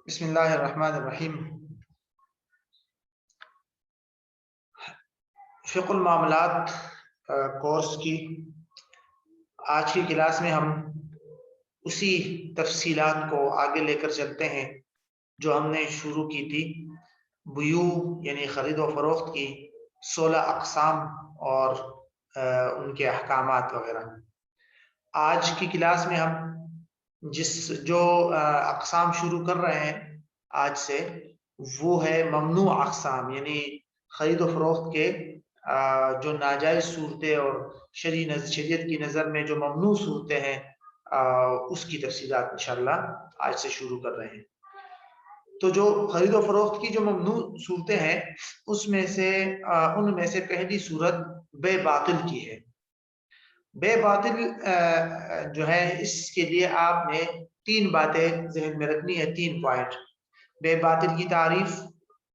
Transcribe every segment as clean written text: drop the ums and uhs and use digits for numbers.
بسم اللہ الرحمن الرحیم۔ فقہ المعاملات کورس کی آج کی کلاس میں ہم اسی تفصیلات کو آگے لے کر چلتے ہیں جو ہم نے شروع کی تھی، بیوع یعنی خرید و فروخت کی 16 اقسام اور ان کے احکامات وغیرہ۔ آج کی کلاس میں ہم جو اقسام شروع کر رہے ہیں آج سے، وہ ہے ممنوع اقسام، یعنی خرید و فروخت کے جو ناجائز صورتیں اور شریعت کی نظر میں جو ممنوع صورتیں ہیں، اس کی تفصیلات انشاءاللہ آج سے شروع کر رہے ہیں۔ تو جو خرید و فروخت کی جو ممنوع صورتیں ہیں، ان میں سے پہلی صورت بے باطل کی ہے۔ بے باطل جو ہے، اس کے لیے آپ نے 3 باتیں ذہن میں رکھنی ہے، 3 پوائنٹ: بے باطل کی تعریف،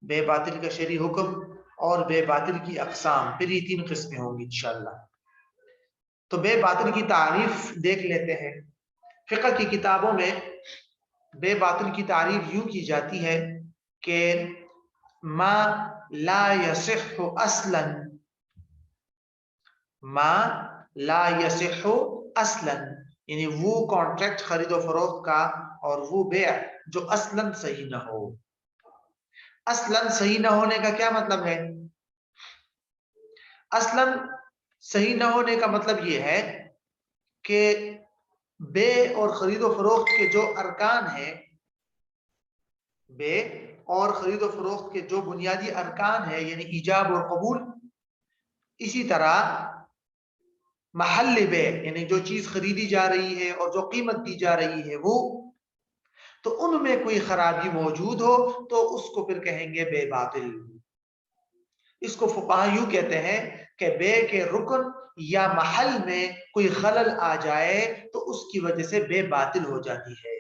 بے باطل کا شرعی حکم اور بے باطل کی اقسام۔ پھر یہ 3 قسمیں ہوں گی انشاءاللہ۔ تو بے باطل کی تعریف دیکھ لیتے ہیں۔ فقہ کی کتابوں میں بے باطل کی تعریف یوں کی جاتی ہے کہ ما لا یصح اصلا، ما لا یصح اصلا، یعنی وہ کانٹریکٹ خرید و فروخت کا اور وہ بیع جو اصلا صحیح نہ ہو۔ اصلا صحیح نہ ہونے کا کیا مطلب ہے؟ اصلا صحیح نہ ہونے کا مطلب یہ ہے کہ بے اور خرید و فروخت کے جو ارکان ہیں، بے اور خرید و فروخت کے جو بنیادی ارکان ہیں، یعنی ایجاب اور قبول، اسی طرح محل بے یعنی جو چیز خریدی جا رہی ہے اور جو قیمت دی جا رہی ہے، وہ تو ان میں کوئی خرابی موجود ہو تو اس کو پھر کہیں گے بے باطل۔ اس کو فقہا یوں کہتے ہیں کہ بے کے رکن یا محل میں کوئی خلل آ جائے تو اس کی وجہ سے بے باطل ہو جاتی ہے۔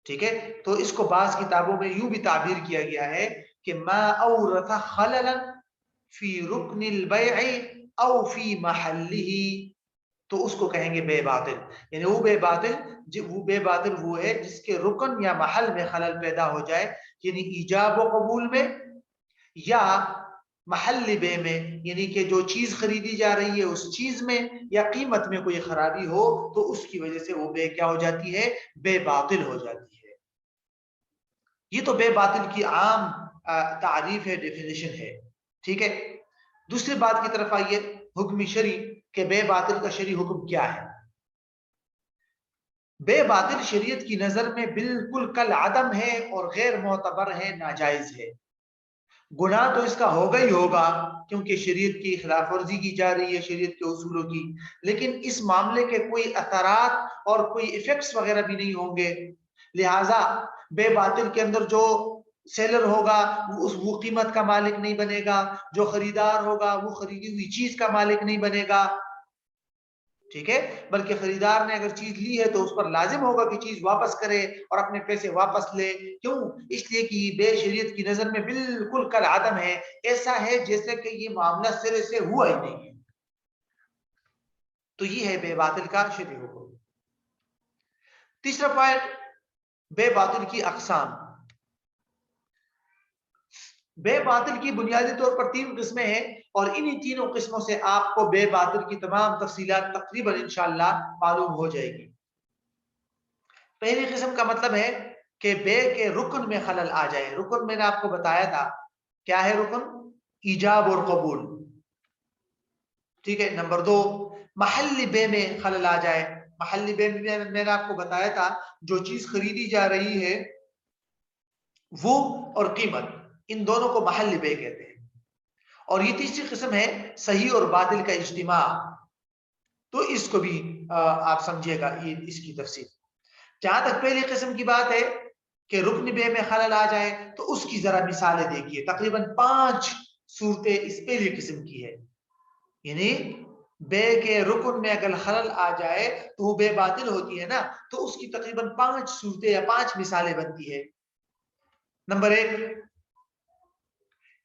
ٹھیک ہے، تو اس کو بعض کتابوں میں یوں بھی تعبیر کیا گیا ہے کہ ما اورث خللا فی رکن البیع او فی محلہ، تو اس کو کہیں گے بے باطل۔ یعنی وہ بے باطل وہ ہے جس کے رکن یا محل میں خلل پیدا ہو جائے، یعنی ایجاب و قبول میں یا محل بے میں، یعنی کہ جو چیز خریدی جا رہی ہے اس چیز میں یا قیمت میں کوئی خرابی ہو تو اس کی وجہ سے وہ بے کیا ہو جاتی ہے؟ بے باطل ہو جاتی ہے۔ یہ تو بے باطل کی عام تعریف ہے، ڈیفینیشن ہے۔ ٹھیک ہے، دوسری بات کی طرف آئیے، حکم شرعی کہ بے باطل کا شرعی حکم کیا ہے۔ بے باطل شریعت کی نظر میں بالکل کل عدم ہے اور غیر معتبر ہے، ناجائز ہے۔ گناہ تو اس کا ہوگا ہی ہوگا کیونکہ شریعت کی خلاف ورزی کی جا رہی ہے، شریعت کے اصولوں کی، لیکن اس معاملے کے کوئی اثرات اور کوئی ایفیکٹس وغیرہ بھی نہیں ہوں گے۔ لہٰذا بے باطل کے اندر جو سیلر ہوگا وہ قیمت کا مالک نہیں بنے گا، جو خریدار ہوگا وہ خریدی ہوئی چیز کا مالک نہیں بنے گا۔ ٹھیک ہے، بلکہ خریدار نے اگر چیز لی ہے تو اس پر لازم ہوگا کہ چیز واپس کرے اور اپنے پیسے واپس لے۔ کیوں؟ اس لیے کہ بے شریعت کی نظر میں بالکل کل عدم ہے، ایسا ہے جیسے کہ یہ معاملہ سرے سے ہوا ہی نہیں ہے۔ تو یہ ہے بے باطل کا شرعی حکم۔ تیسرا پوائنٹ، بے باطل کی اقسام۔ بے باطل کی بنیادی طور پر 3 قسمیں ہیں اور انہی تینوں قسموں سے آپ کو بے باطل کی تمام تفصیلات تقریباً انشاءاللہ معلوم ہو جائے گی۔ پہلی قسم کا مطلب ہے کہ بے کے رکن میں خلل آ جائے۔ رکن میں نے آپ کو بتایا تھا کیا ہے رکن؟ ایجاب اور قبول۔ ٹھیک ہے، نمبر 2، محل بے میں خلل آ جائے۔ محل بے میں میں نے آپ کو بتایا تھا جو چیز خریدی جا رہی ہے وہ اور قیمت، ان دونوں کو محل بے کہتے ہیں۔ اور یہ تیسری قسم ہے صحیح اور باطل کا اجتماع، تو اس کو بھی آپ سمجھیے گا، یہ اس کی تفصیل۔ جہاں تک پہلی قسم کی بات ہے کہ رکن بے میں خلل آ جائے تو اس کی ذرا مثالیں دیکھیے۔ تقریباً 5 صورتیں اس پہلی قسم کی ہے، یعنی بے کے رکن میں اگر خلل آ جائے تو وہ بے باطل ہوتی ہے نا، تو اس کی تقریباً 5 صورتیں یا 5 مثالیں بنتی ہے۔ نمبر 1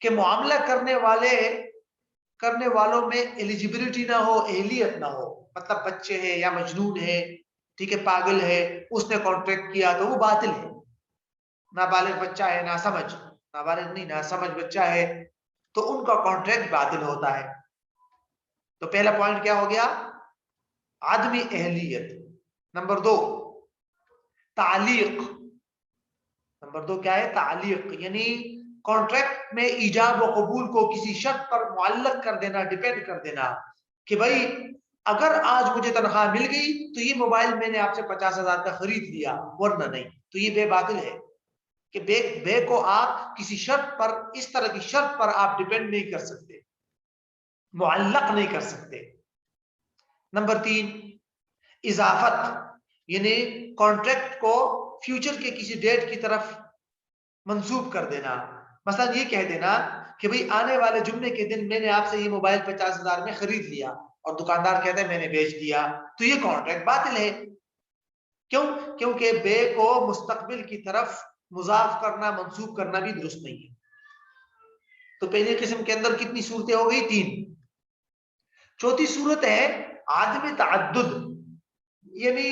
کہ معاملہ کرنے والوں میں ایلیجیبلٹی نہ ہو، اہلیت نہ ہو، مطلب بچے ہیں یا مجنون ہے، ٹھیک ہے، پاگل ہے، اس نے کانٹریکٹ کیا تو وہ باطل ہے۔ نابالغ بچہ ہے، ناسمجھ، نابالغ نہیں ناسمجھ بچہ ہے، تو ان کا کانٹریکٹ باطل ہوتا ہے۔ تو پہلا پوائنٹ کیا ہو گیا؟ عدم اہلیت۔ نمبر دو تعلیق۔ نمبر دو کیا ہے؟ تعلیق، یعنی کانٹریکٹ میں ایجاب و قبول کو کسی شرط پر معلق کر دینا، ڈیپینڈ کر دینا کہ بھائی اگر آج مجھے تنخواہ مل گئی تو یہ موبائل میں نے آپ سے 50,000 کا خرید لیا، ورنہ نہیں۔ تو یہ بے باطل ہے کہ بے کو آپ کسی شرط پر، اس طرح کی شرط پر آپ ڈیپینڈ نہیں کر سکتے، معلق نہیں کر سکتے۔ نمبر تین اضافت، یعنی کانٹریکٹ کو فیوچر کے کسی ڈیٹ کی طرف منسوب کر دینا۔ مثلا یہ کہہ دینا کہ بھئی آنے والے جمعے کے دن میں نے آپ سے یہ موبائل 50,000 میں خرید لیا، اور دکاندار کہتا ہے میں نے بیچ دیا، تو یہ کانٹریکٹ باطل ہے۔ کیوں؟ کیونکہ بے کو مستقبل کی طرف مضاف کرنا، منسوب کرنا بھی درست نہیں ہے۔ تو پہلی قسم کے اندر کتنی صورتیں ہو گئی؟ تین۔ چوتھی صورت ہے عدم تعدد، یعنی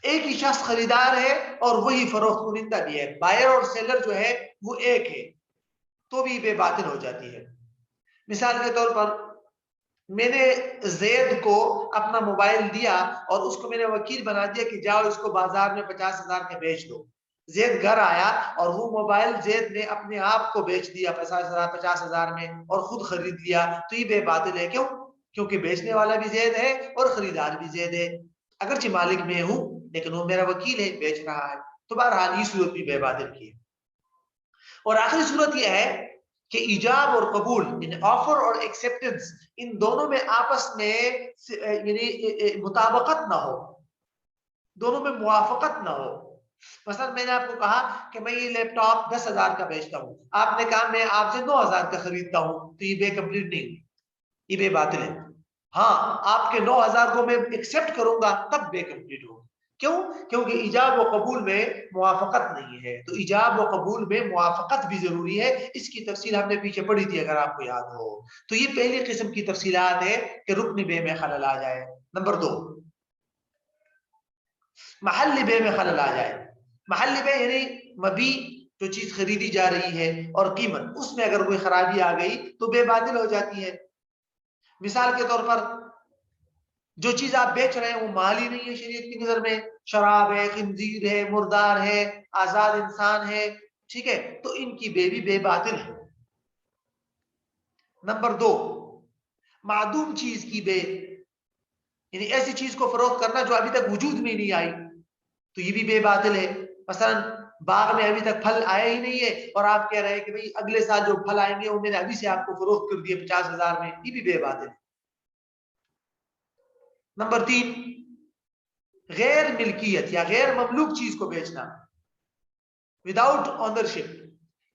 ایک ہی شخص خریدار ہے اور وہی فروخت کنندہ بھی ہے، بائر اور سیلر جو ہے وہ ایک ہے، تو بھی بے باطل ہو جاتی ہے۔ مثال کے طور پر میں نے زید کو اپنا موبائل دیا اور اس کو میں نے وکیل بنا دیا کہ جاؤ اس کو بازار میں 50,000 میں بیچ دو۔ زید گھر آیا اور وہ موبائل زید نے اپنے آپ کو بیچ دیا 50,000 میں اور خود خرید لیا، تو یہ بے باطل ہے۔ کیوں؟ کیونکہ بیچنے والا بھی زید ہے اور خریدار بھی زید ہے، اگرچہ مالک میں ہوں لیکن وہ میرا وکیل ہے، بیچ رہا ہے۔ تو بہرحال یہ صورت بھی بے باطل کی ہے۔ اور آخری صورت یہ ہے کہ ایجاب اور قبول، یعنی آفر اور ایکسیپٹنس، ان دونوں میں آپس میں یعنی مطابقت نہ ہو، دونوں میں موافقت نہ ہو۔ مثلا میں نے آپ کو کہا کہ میں یہ لیپ ٹاپ 10,000 کا بیچتا ہوں، آپ نے کہا میں آپ سے 9,000 کا خریدتا ہوں، تو یہ بے کمپلیٹ نہیں، یہ بے باطل ہے۔ ہاں آپ کے 9,000 کو میں ایکسیپٹ کروں گا تب بے کمپلیٹ ہوگا۔ کیوں؟ کیونکہ ایجاب و قبول میں موافقت نہیں ہے، تو ایجاب و قبول میں موافقت بھی ضروری ہے۔ اس کی تفصیل ہم نے پیچھے پڑھی تھی اگر آپ کو یاد ہو۔ تو یہ پہلی قسم کی تفصیلات ہے کہ رکن بے میں خلل آ جائے۔ نمبر دو محل بے میں خلل آ جائے۔ محل بے یعنی مبی، جو چیز خریدی جا رہی ہے، اور قیمت، اس میں اگر کوئی خرابی آ گئی تو بے باطل ہو جاتی ہے۔ مثال کے طور پر جو چیز آپ بیچ رہے ہیں وہ مال ہی نہیں ہے شریعت کی نظر میں، شراب ہے، خنزیر ہے، مردار ہے، آزاد انسان ہے، ٹھیک ہے، تو ان کی بے بھی بے باطل ہے۔ نمبر دو معدوم چیز کی بے، یعنی ایسی چیز کو فروخت کرنا جو ابھی تک وجود میں نہیں آئی، تو یہ بھی بے باطل ہے۔ مثلا باغ میں ابھی تک پھل آیا ہی نہیں ہے اور آپ کہہ رہے ہیں کہ بھئی اگلے سال جو پھل آئیں گے وہ میں نے ابھی سے آپ کو فروخت کر دیے 50,000 میں، یہ بھی بے باطل ہے۔ نمبر تین غیر ملکیت یا غیر مملوک چیز کو بیچنا، وداؤٹ اونرشپ،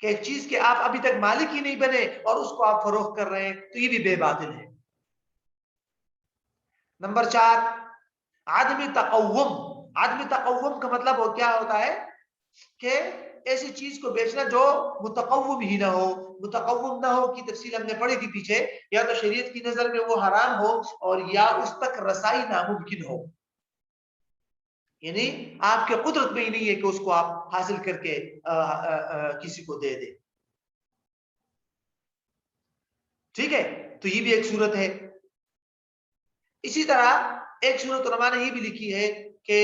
کہ ایک چیز کے آپ ابھی تک مالک ہی نہیں بنے اور اس کو آپ فروخت کر رہے ہیں، تو یہ بھی بے باطل ہے۔ نمبر چار عدم تقوم۔ عدم تقوم کا مطلب کیا ہوتا ہے کہ ایسی چیز کو بیچنا جو متقوم ہی نہ ہو۔ متقوم نہ ہو کی تفصیل ہم نے پڑھی تھی پیچھے، یا تو شریعت کی نظر میں وہ حرام ہو اور یا اس تک رسائی ناممکن ہو، یعنی آپ کے قدرت میں ہی نہیں ہے کہ اس کو آپ حاصل کر کے کسی کو دے دیں، ٹھیک ہے، تو یہ بھی ایک صورت ہے۔ اسی طرح ایک صورت علماء نے یہ بھی لکھی ہے کہ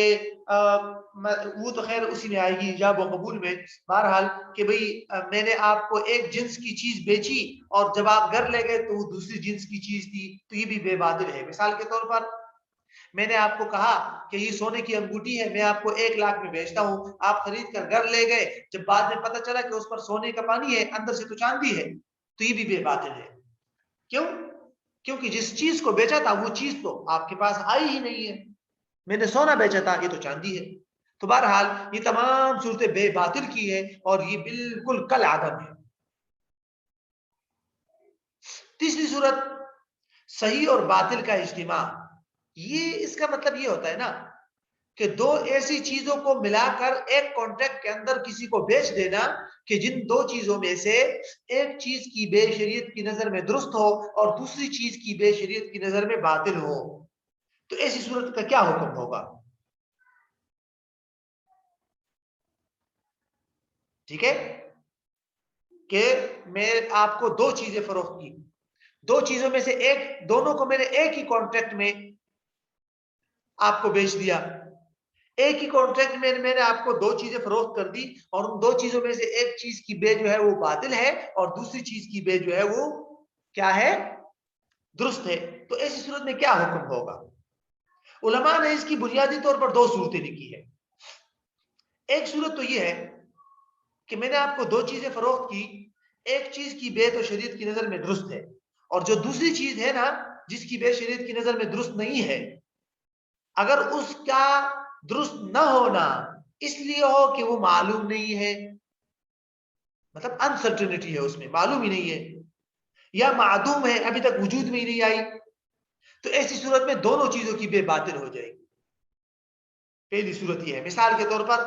وہ تو خیر اسی میں آئے گی ایجاب و قبول میں، بہرحال کہ بھئی میں نے آپ کو ایک جنس کی چیز بیچی اور جب آپ گھر لے گئے تو وہ دوسری جنس کی چیز تھی، تو یہ بھی بے باطل ہے۔ مثال کے طور پر میں نے آپ کو کہا کہ یہ سونے کی انگوٹھی ہے، میں آپ کو 1,00,000 میں بیچتا ہوں، آپ خرید کر گھر لے گئے، جب بعد میں پتہ چلا کہ اس پر سونے کا پانی ہے، اندر سے تو چاندی ہے، تو یہ بھی بے باطل ہے۔ کیوں؟ کیونکہ جس چیز کو بیچا تھا وہ چیز تو آپ کے پاس آئی ہی نہیں ہے، میں نے سونا بیچا تھا، یہ تو چاندی ہے۔ تو بہرحال یہ تمام صورتیں بے باطل کی ہے اور یہ بالکل کل عدم ہے۔ تیسری صورت صحیح اور باطل کا اجتماع۔ یہ اس کا مطلب یہ ہوتا ہے نا کہ دو ایسی چیزوں کو ملا کر ایک کانٹریکٹ کے اندر کسی کو بیچ دینا کہ جن دو چیزوں میں سے ایک چیز کی بے شریعت کی نظر میں درست ہو اور دوسری چیز کی بے شریعت کی نظر میں باطل ہو، تو ایسی صورت کا کیا حکم ہوگا؟ ٹھیک ہے کہ میں آپ کو دو چیزیں فروخت کی, دو چیزوں میں سے ایک, دونوں کو میں نے ایک ہی کانٹریکٹ میں آپ کو بیچ دیا, ایک ہی کانٹریکٹ میں نے آپ کو دو چیزیں فروخت کر دی, اور ان دو چیزوں میں سے ایک چیز کی بے جو ہے وہ باطل ہے اور دوسری چیز کی بے جو ہے وہ کیا ہے, درست ہے. تو ایسی صورت میں کیا حکم ہوگا؟ علماء نے اس کی بنیادی طور پر دو صورتیں لکھی ہے. ایک صورت تو یہ ہے کہ میں نے آپ کو دو چیزیں فروخت کی, ایک چیز کی بے تو شریعت کی نظر میں درست ہے, اور جو دوسری چیز ہے نا جس کی بے شریعت کی نظر میں درست نہیں ہے, اگر اس کا درست نہ ہونا اس لیے ہو کہ وہ معلوم نہیں ہے, مطلب انسرٹنٹی ہے اس میں, معلوم ہی نہیں ہے, یا معدوم ہے ابھی تک وجود میں ہی نہیں آئی, تو ایسی صورت میں دونوں چیزوں کی بے باطل ہو جائے گی. پہلی صورت یہ ہے, مثال کے طور پر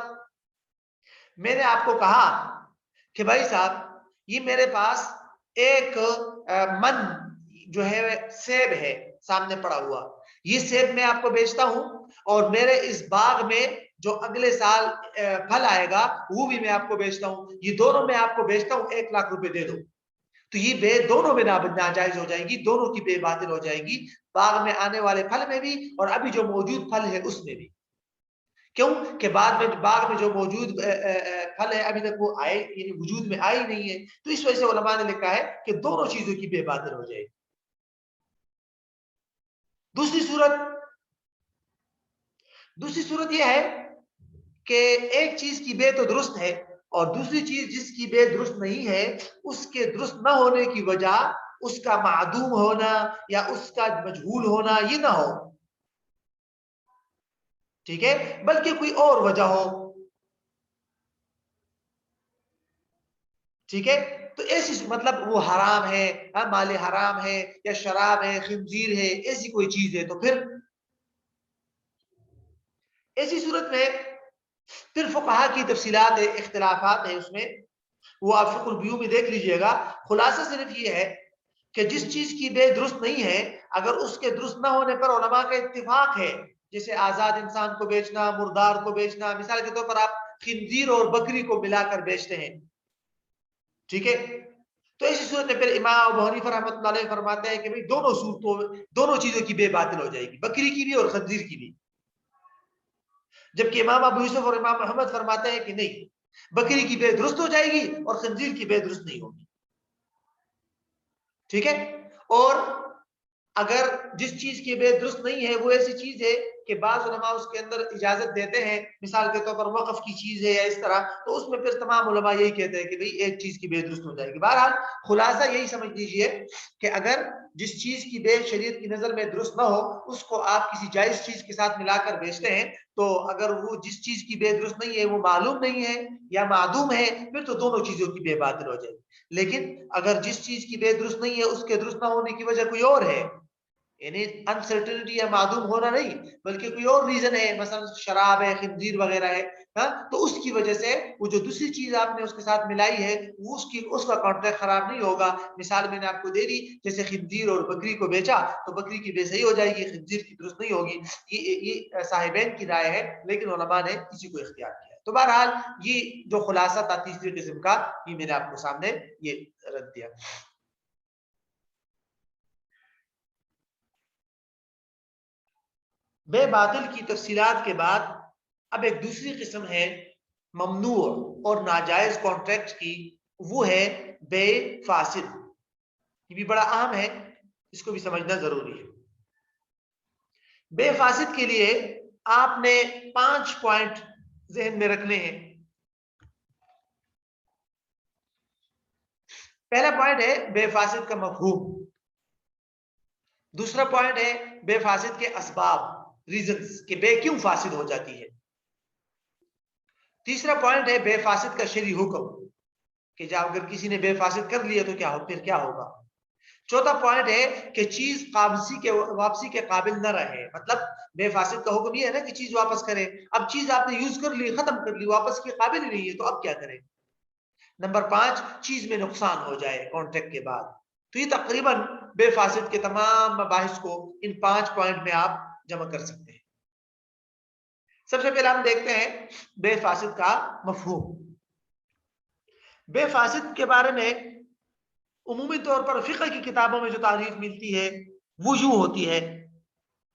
میں نے آپ کو کہا کہ بھائی صاحب یہ میرے پاس ایک من جو ہے سیب ہے سامنے پڑا ہوا, یہ سیب میں آپ کو بیچتا ہوں, اور میرے اس باغ میں جو اگلے سال پھل آئے گا وہ بھی میں آپ کو بیچتا ہوں, یہ دونوں میں آپ کو بیچتا ہوں, 1 لاکھ روپے دے دو. تو یہ بے دونوں میں ناجائز ہو جائے گی, دونوں کی بے باطل ہو جائے گی, باغ میں آنے والے پھل میں بھی اور ابھی جو موجود پھل ہے اس میں بھی. کیوں کہ بعد میں باغ میں جو موجود پھل ہے ابھی تک وہ آئے, یعنی وجود میں آئی نہیں ہے, تو اس وجہ سے علماء نے لکھا ہے کہ دونوں چیزوں کی بے باطل ہو جائے گی. دوسری صورت یہ ہے کہ ایک چیز کی بے تو درست ہے, اور دوسری چیز جس کی بے درست نہیں ہے اس کے درست نہ ہونے کی وجہ اس کا معدوم ہونا یا اس کا مجہول ہونا یہ نہ ہو, ٹھیک ہے, بلکہ کوئی اور وجہ ہو, ٹھیک ہے. تو ایسی مطلب وہ حرام ہے, مال حرام ہے, یا شراب ہے, خنزیر ہے, ایسی کوئی چیز ہے, تو پھر ایسی صورت میں پھر فقہا کی تفصیلات ہے, اختلافات ہے اس میں, وہ آپ فقہ البیوع میں دیکھ لیجئے گا. خلاصہ صرف یہ ہے کہ جس چیز کی بے درست نہیں ہے, اگر اس کے درست نہ ہونے پر علماء کا اتفاق ہے, جیسے آزاد انسان کو بیچنا, مردار کو بیچنا, مثال کے طور پر آپ خنزیر اور بکری کو ملا کر بیچتے ہیں, ٹھیک ہے, تو ایسی صورت میں پھر امام ابو حنیفہ رحمۃ اللہ علیہ فرماتے ہیں کہ بھئی دونوں چیزوں کی بے باطل ہو جائے گی, بکری کی بھی اور خنزیر کی بھی. جبکہ امام ابو یوسف اور امام محمد فرماتے ہیں کہ نہیں, بکری کی بے درست ہو جائے گی اور خنزیر کی بے درست نہیں ہوگی, ٹھیک ہے. اور اگر جس چیز کی بے درست نہیں ہے وہ ایسی چیز ہے کہ بعض علماء اس کے اندر اجازت دیتے ہیں, مثال کے طور پر وقف کی چیز ہے یا اس طرح, تو اس میں پھر تمام علماء یہی کہتے ہیں کہ بھئی ایک چیز کی بے درست ہو جائے گی. بہرحال خلاصہ یہی سمجھ لیجئے کہ اگر جس چیز کی بے شریعت کی نظر میں درست نہ ہو اس کو آپ کسی جائز چیز کے ساتھ ملا کر بیچتے ہیں, تو اگر وہ جس چیز کی بے درست نہیں ہے وہ معلوم نہیں ہے یا معدوم ہے, پھر تو دونوں چیزوں کی بے باطل ہو جائے گی. لیکن اگر جس چیز کی بے درست نہیں ہے اس کے درست نہ ہونے کی وجہ کوئی اور ہے, یعنی انسرٹنٹی یا معدوم ہونا نہیں بلکہ کوئی اور ریزن ہے, مثلا شراب ہے, خنزیر وغیرہ ہے, تو اس کی وجہ سے وہ جو دوسری چیز آپ نے اس کے ساتھ ملائی ہے وہ اس کا کانٹریکٹ خراب نہیں ہوگا. مثال میں نے آپ کو دے دی, جیسے خنزیر اور بکری کو بیچا تو بکری کی بے صحیح ہو جائے گی, خنزیر کی درست نہیں ہوگی. یہ صاحبین کی رائے ہے, لیکن علماء نے اسی کو اختیار کیا. تو بہرحال یہ جو خلاصہ تھا تیسری قسم کا, یہ میں نے آپ کو سامنے یہ رد دیا. بے باطل کی تفصیلات کے بعد اب ایک دوسری قسم ہے ممنوع اور ناجائز کانٹریکٹ کی, وہ ہے بے فاسد. یہ بھی بڑا اہم ہے, اس کو بھی سمجھنا ضروری ہے. بے فاسد کے لیے آپ نے 5 پوائنٹ ذہن میں رکھنے ہیں. پہلا پوائنٹ ہے بے فاسد کا مفہوم, دوسرا پوائنٹ ہے بے فاسد کے اسباب, ریزنز کہ بے کیوں فاسد ہو جاتی ہے, تیسرا پوائنٹ ہے بے فاسد کا شرعی حکم کہ جب اگر کسی نے بے فاسد کر لیا تو پھر کیا ہوگا. چوتھا پوائنٹ ہے کہ چیز واپسی کے قابل نہ رہے, مطلب بے فاسد کا حکم یہ ہے نا کہ چیز واپس کرے, اب چیز آپ نے یوز کر لی, ختم کر لی, واپس کے قابل ہی نہیں ہے, تو اب کیا کریں. نمبر 5, چیز میں نقصان ہو جائے کانٹریکٹ کے بعد. تو یہ تقریباً بے فاسد کے تمام مباحث کو ان 5 پوائنٹ میں آپ جمع کر سکتے ہیں. سب سے پہلے ہم دیکھتے ہیں بے فاسد کا مفہوم. بے فاسد کے بارے میں عمومی طور پر فقہ کی کتابوں میں جو تعریف ملتی ہے وہ یوں ہوتی ہے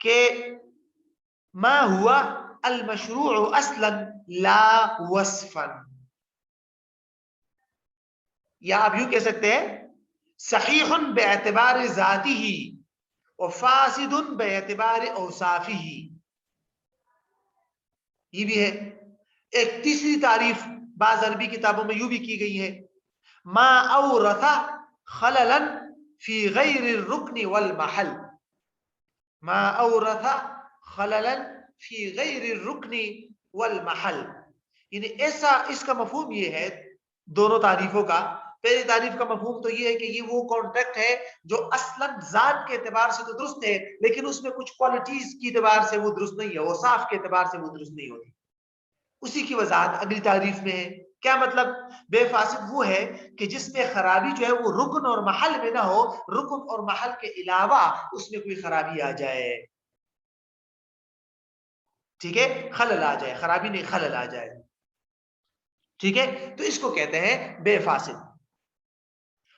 کہ ما ہوا المشروع اصلا لا وصفا، یا آپ یوں کہہ سکتے ہیں صحیح باعتبار ذاتی ہی و فاسد باعتبار اوصافی ہی، یہ بھی ہے۔ ایک تیسری تعریف بعض عربی کتابوں میں یوں بھی کی گئی ہے، ما اورث خللا فی غیر الرکن والمحل، ما اورث خللا فی غیر الرکن والمحل، یعنی ایسا، اس کا مفہوم یہ ہے دونوں تعریفوں کا۔ پہلی تعریف کا مفہوم تو یہ ہے کہ یہ وہ کانٹریکٹ ہے جو اصلا ذات کے اعتبار سے تو درست ہے لیکن اس میں کچھ کوالٹیز کی اعتبار سے وہ درست نہیں ہے، وہ صاف کے اعتبار سے وہ درست نہیں ہوتی۔ اسی کی وضاحت اگلی تعریف میں ہے۔ کیا مطلب؟ بے فاسد وہ ہے کہ جس میں خرابی جو ہے وہ رکن اور محل میں نہ ہو، رکن اور محل کے علاوہ اس میں کوئی خرابی آ جائے، ٹھیک ہے، خلل آ جائے، خرابی نہیں خلل آ جائے، ٹھیک ہے، تو اس کو کہتے ہیں بے فاسد۔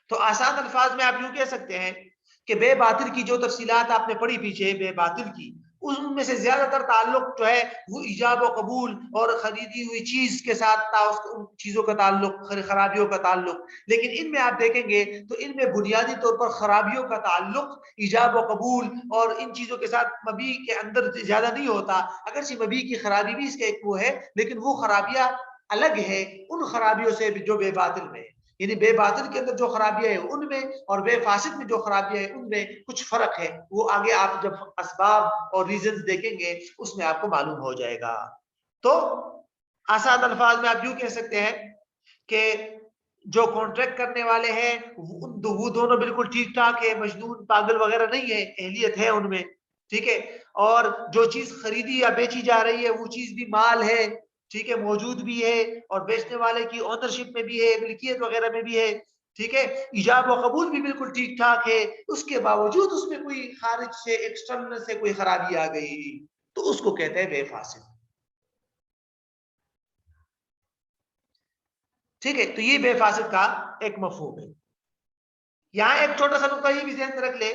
تو آسان الفاظ میں آپ یوں کہہ سکتے ہیں کہ بے باطل کی جو تفصیلات آپ نے پڑھی پیچھے بے باطل کی، ان میں سے زیادہ تر تعلق جو ہے وہ ایجاب و قبول اور خریدی ہوئی چیز کے ساتھ تھا، ان چیزوں کا تعلق، خرابیوں کا تعلق، لیکن ان میں آپ دیکھیں گے تو ان میں بنیادی طور پر خرابیوں کا تعلق ایجاب و قبول اور ان چیزوں کے ساتھ مبی کے اندر زیادہ نہیں ہوتا۔ اگرچہ مبی کی خرابی بھی اس کا ایک وہ ہے لیکن وہ خرابیاں الگ ہے ان خرابیوں سے جو بے باطل میں ہے، یعنی بے باطل کے اندر جو خرابیاں ہیں ان میں اور بے فاسد میں جو خرابیاں ہیں ان میں کچھ فرق ہے، وہ آگے آپ جب اسباب اور ریزنز دیکھیں گے اس میں آپ کو معلوم ہو جائے گا۔ تو آسان الفاظ میں آپ یوں کہہ سکتے ہیں کہ جو کانٹریکٹ کرنے والے ہیں وہ دونوں بالکل ٹھیک ٹھاک ہے، مجنون پاگل وغیرہ نہیں ہے، اہلیت ہے ان میں، ٹھیک ہے، اور جو چیز خریدی یا بیچی جا رہی ہے وہ چیز بھی مال ہے، ٹھیک ہے، موجود بھی ہے اور بیچنے والے کی اونرشپ میں بھی ہے، ملکیت وغیرہ میں بھی ہے، ٹھیک ہے، ایجاب و قبول بھی بالکل ٹھیک ٹھاک ہے، اس کے باوجود اس میں کوئی خارج سے ایکسٹرنل سے کوئی خرابی آ گئی تو اس کو کہتے ہیں بے فاسد، ٹھیک ہے۔ تو یہ بے فاسد کا ایک مفہوم ہے۔ یہاں ایک چھوٹا سا نقطہ یہ بھی ذہن میں رکھ لے،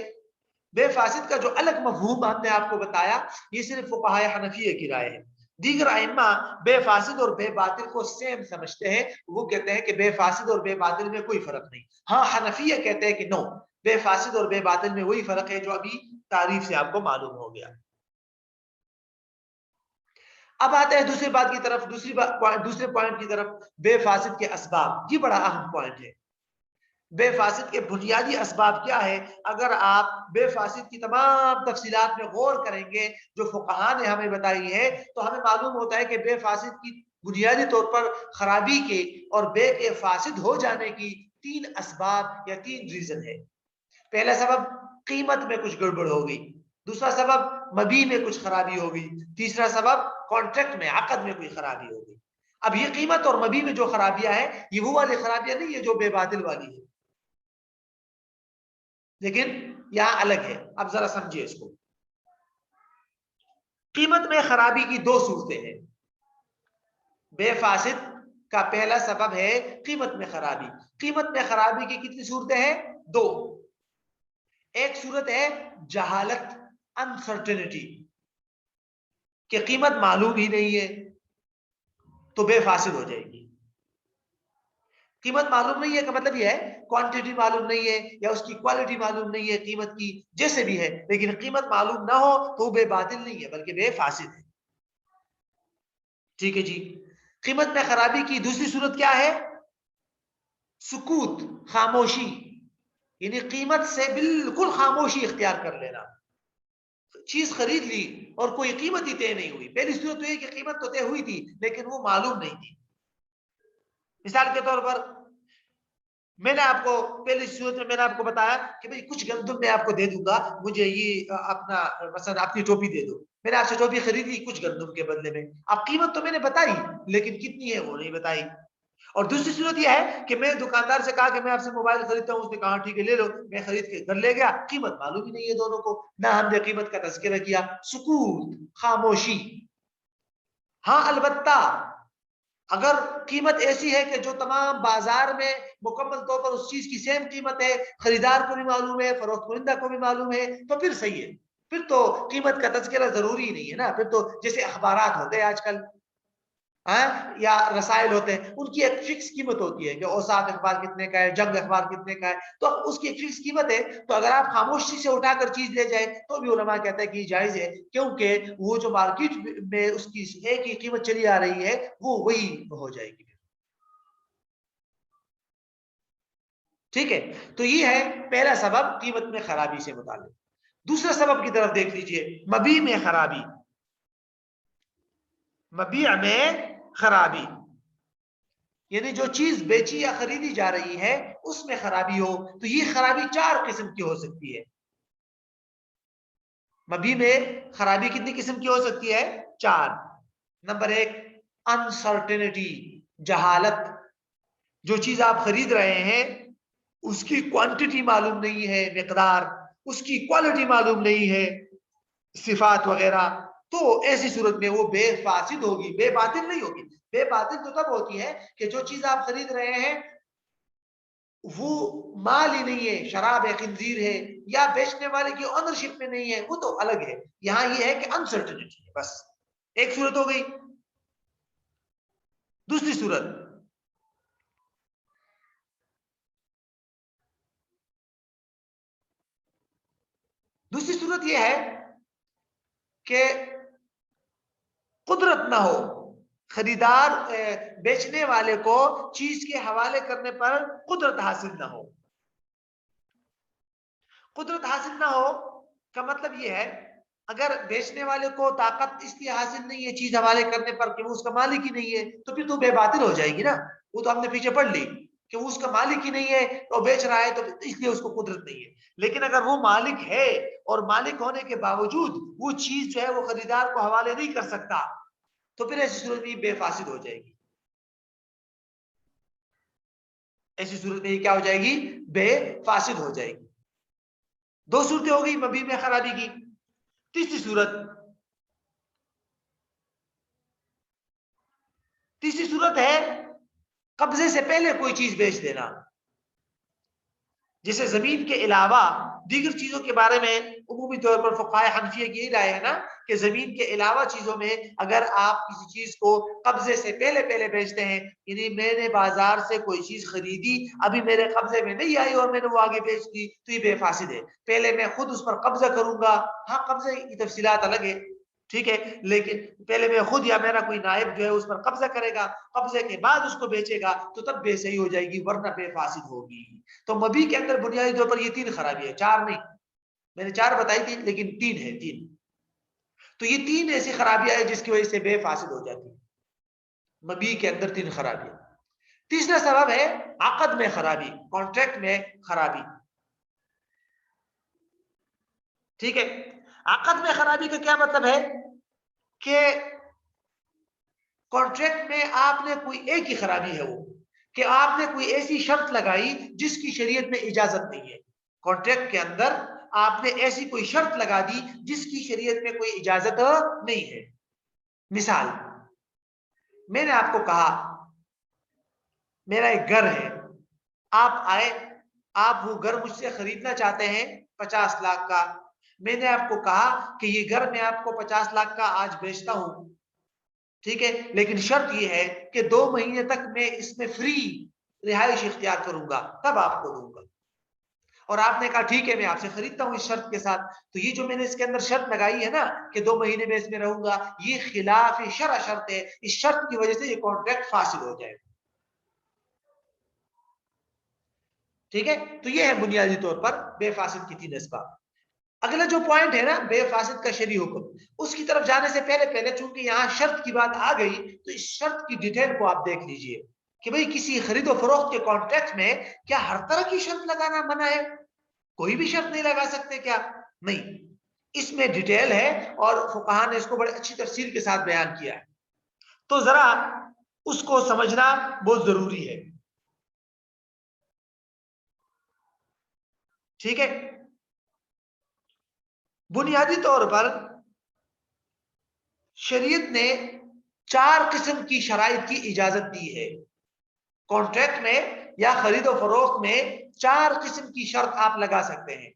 بے فاسد کا جو الگ مفہوم ہم نے آپ کو بتایا یہ صرف فقہائے حنفیہ کی رائے ہے، دیگر ائمہ بے فاسد اور بے باطل کو سیم سمجھتے ہیں، وہ کہتے ہیں کہ بے فاسد اور بے باطل میں کوئی فرق نہیں۔ ہاں حنفیہ کہتے ہیں کہ نو، بے فاسد اور بے باطل میں وہی فرق ہے جو ابھی تعریف سے آپ کو معلوم ہو گیا۔ اب آتے ہیں دوسری بات کی طرف، دوسرے پوائنٹ کی طرف، بے فاسد کے اسباب۔ یہ بڑا اہم پوائنٹ ہے، بے فاسد کے بنیادی اسباب کیا ہے؟ اگر آپ بے فاسد کی تمام تفصیلات میں غور کریں گے جو فقہاء نے ہمیں بتائی ہے تو ہمیں معلوم ہوتا ہے کہ بے فاسد کی بنیادی طور پر خرابی کے اور بے کے فاسد ہو جانے کی تین اسباب یا تین ریزن ہے۔ پہلا سبب قیمت میں کچھ گڑبڑ ہو گئی، دوسرا سبب مبی میں کچھ خرابی ہو گئی، تیسرا سبب کانٹریکٹ میں عقد میں کوئی خرابی ہو گئی۔ اب یہ قیمت اور مبی میں جو خرابیاں ہیں یہ وہ والی خرابیاں نہیں ہے جو بے باطل والی ہے، لیکن یہاں الگ ہے۔ اب ذرا سمجھیے اس کو، قیمت میں خرابی کی دو صورتیں ہیں۔ بے فاسد کا پہلا سبب ہے قیمت میں خرابی۔ قیمت میں خرابی کی کتنی صورتیں ہیں؟ دو۔ ایک صورت ہے جہالت، انسرٹنٹی، کہ قیمت معلوم ہی نہیں ہے تو بے فاسد ہو جائے گی۔ قیمت معلوم نہیں ہے کا مطلب یہ ہے کوانٹٹی معلوم نہیں ہے یا اس کی کوالٹی معلوم نہیں ہے قیمت کی، جیسے بھی ہے، لیکن قیمت معلوم نہ ہو تو بے باطل نہیں ہے بلکہ بے فاسد ہے، ٹھیک ہے جی۔ قیمت میں خرابی کی دوسری صورت کیا ہے؟ سکوت، خاموشی، یعنی قیمت سے بالکل خاموشی اختیار کر لینا، چیز خرید لی اور کوئی قیمت ہی طے نہیں ہوئی۔ پہلی صورت تو یہ کہ قیمت تو طے ہوئی تھی لیکن وہ معلوم نہیں تھی۔ مثال کے طور پر میں نے آپ کو پہلی صورت میں نے آپ کو بتایا کہ بھئی کچھ گندم میں آپ کو دے دوں گا، مجھے یہ اپنا مثلا اپنی ٹوپی دے دو، میں نے آپ سے ٹوپی خریدی کچھ گندم کے بدلے میں، اب قیمت تو میں نے بتائی لیکن کتنی ہے وہ نہیں بتائی۔ اور دوسری صورت یہ ہے کہ میں دکاندار سے کہا کہ میں آپ سے موبائل خریدتا ہوں، اس نے کہا ٹھیک ہے لے لو، میں خرید کے گھر لے گیا، قیمت معلوم ہی نہیں ہے دونوں کو، نہ ہم نے قیمت کا تذکرہ کیا، سکوت، خاموشی۔ ہاں البتہ اگر قیمت ایسی ہے کہ جو تمام بازار میں مکمل طور پر اس چیز کی سیم قیمت ہے، خریدار کو بھی معلوم ہے، فروخت کنندہ کو بھی معلوم ہے، تو پھر صحیح ہے، پھر تو قیمت کا تذکرہ ضروری نہیں ہے نا، پھر تو جیسے اخبارات ہوتے ہیں آج کل یا رسائل ہوتے ہیں، ان کی ایک فکس قیمت ہوتی ہے کہ اوساط اخبار کتنے کا ہے، جنگ اخبار کتنے کا ہے، تو اس کی ایک فکس قیمت ہے، تو اگر آپ خاموشی سے اٹھا کر چیز لے جائیں تو بھی علماء کہتا ہے کہ یہ جائز ہے، کیونکہ وہ جو مارکیٹ میں اس کی ایک ہی قیمت چلی آ رہی ہے وہ وہی ہو جائے گی. ٹھیک ہے، تو یہ ہے پہلا سبب قیمت میں خرابی سے متعلق. دوسرا سبب کی طرف دیکھ لیجئے، مبیع میں خرابی. مبیع میں خرابی یعنی جو چیز بیچی یا خریدی جا رہی ہے اس میں خرابی ہو، تو یہ خرابی 4 قسم کی ہو سکتی ہے. مبیع میں خرابی کتنی قسم کی ہو سکتی ہے؟ 4. نمبر 1 انسرٹینٹی، جہالت. جو چیز آپ خرید رہے ہیں اس کی کوانٹٹی معلوم نہیں ہے، مقدار، اس کی کوالٹی معلوم نہیں ہے، صفات وغیرہ، تو ایسی صورت میں وہ بے فاسد ہوگی، بے باطل نہیں ہوگی. بے باطل تو تب ہوتی ہے کہ جو چیز آپ خرید رہے ہیں وہ مال ہی نہیں ہے، شراب ہے، خنزیر ہے، یا بیچنے والے کی اونرشپ میں نہیں ہے، وہ تو الگ ہے. یہاں یہ ہے کہ انسرٹنٹی ہے. بس ایک صورت ہو گئی. دوسری صورت یہ ہے کہ قدرت نہ ہو، خریدار بیچنے والے کو چیز کے حوالے کرنے پر قدرت حاصل نہ ہو. قدرت حاصل نہ ہو کا مطلب یہ ہے اگر بیچنے والے کو طاقت اس لیے حاصل نہیں ہے چیز حوالے کرنے پر کہ وہ اس کا مالک ہی نہیں ہے، تو پھر تو بے باطل ہو جائے گی نا. وہ تو ہم نے پیچھے پڑھ لی کہ وہ اس کا مالک ہی نہیں ہے تو بیچ رہا ہے، تو اس لیے اس کو قدرت نہیں ہے. لیکن اگر وہ مالک ہے اور مالک ہونے کے باوجود وہ چیز جو ہے وہ خریدار کو حوالے نہیں کر سکتا، تو پھر ایسی صورت میں بے فاسد ہو جائے گی. ایسی صورت میں یہ کیا ہو جائے گی؟ بے فاسد ہو جائے گی. 2 صورتیں ہو گئی مبیع میں خرابی کی. تیسری صورت ہے قبضے سے پہلے کوئی چیز بیچ دینا. جیسے زمین کے علاوہ دیگر چیزوں کے بارے میں عمومی طور پر فقہائے حنفیہ کی یہی رائے ہے نا کہ زمین کے علاوہ چیزوں میں اگر آپ کسی چیز کو قبضے سے پہلے بیچتے ہیں، یعنی میں نے بازار سے کوئی چیز خریدی، ابھی میرے قبضے میں نہیں آئی اور میں نے وہ آگے بیچ دی، تو یہ بے فاسد ہے. پہلے میں خود اس پر قبضہ کروں گا، ہاں قبضے کی تفصیلات الگ ہے، ٹھیک ہے، لیکن پہلے میں خود یا میرا کوئی نائب جو ہے اس پر قبضہ کرے گا، قبضے کے بعد اس کو بیچے گا، تو تب بے صحیح ہو جائے گی، ورنہ بے فاسد ہوگی. تو مبیع کے اندر بنیادی طور پر یہ 3 خرابی ہے، 4 نہیں، میں نے 4 بتائی تھی لیکن 3 ہے. 3 تو یہ 3 ایسی خرابیاں ہیں جس کی وجہ سے بے فاسد ہو جاتی ہے. مبیع کے اندر 3 خرابیاں. تیسرا سبب ہے عقد میں خرابی، کانٹریکٹ میں خرابی. ٹھیک ہے، عقد میں خرابی کا کیا مطلب ہے کہ کانٹریکٹ میں آپ نے کوئی ایک ہی خرابی ہے، وہ کہ آپ نے کوئی ایسی شرط لگائی جس کی شریعت میں اجازت نہیں ہے. کانٹریکٹ کے اندر آپ نے ایسی کوئی شرط لگا دی جس کی شریعت میں کوئی اجازت نہیں ہے. مثال، میں نے آپ کو کہا میرا ایک گھر ہے، آپ آئے، آپ وہ گھر مجھ سے خریدنا چاہتے ہیں 50 لاکھ کا. میں نے آپ کو کہا کہ یہ گھر میں آپ کو 50 لاکھ کا آج بیچتا ہوں، ٹھیک ہے، لیکن شرط یہ ہے کہ 2 مہینے تک میں اس میں فری رہائش اختیار کروں گا، تب آپ کو دوں گا. اور آپ نے کہا ٹھیک ہے میں آپ سے خریدتا ہوں اس شرط کے ساتھ. تو یہ جو میں نے اس کے اندر شرط لگائی ہے نا کہ 2 مہینے میں اس میں رہوں گا، یہ خلاف شرع شرط ہے. اس شرط کی وجہ سے یہ کانٹریکٹ فاسد ہو جائے گا. ٹھیک ہے، تو یہ ہے بنیادی طور پر بے فاسد کی 3 اسباب. اگلا جو پوائنٹ ہے نا بے فاسد کا شرعی حکم، اس کی طرف جانے سے پہلے چونکہ یہاں شرط کی بات آ گئی تو اس شرط کی ڈیٹیل کو آپ دیکھ لیجئے کہ بھئی کسی خرید و فروخت کے کانٹریکٹ میں کیا ہر طرح کی شرط لگانا منع ہے؟ کوئی بھی شرط نہیں لگا سکتے کیا؟ نہیں، اس میں ڈیٹیل ہے اور فقہاء نے اس کو بڑے اچھی تفصیل کے ساتھ بیان کیا ہے، تو ذرا اس کو سمجھنا بہت ضروری ہے. ٹھیک ہے، بنیادی طور پر شریعت نے 4 قسم کی شرائط کی اجازت دی ہے کانٹریکٹ میں یا خرید و فروخت میں 4 قسم کی شرط آپ لگا سکتے ہیں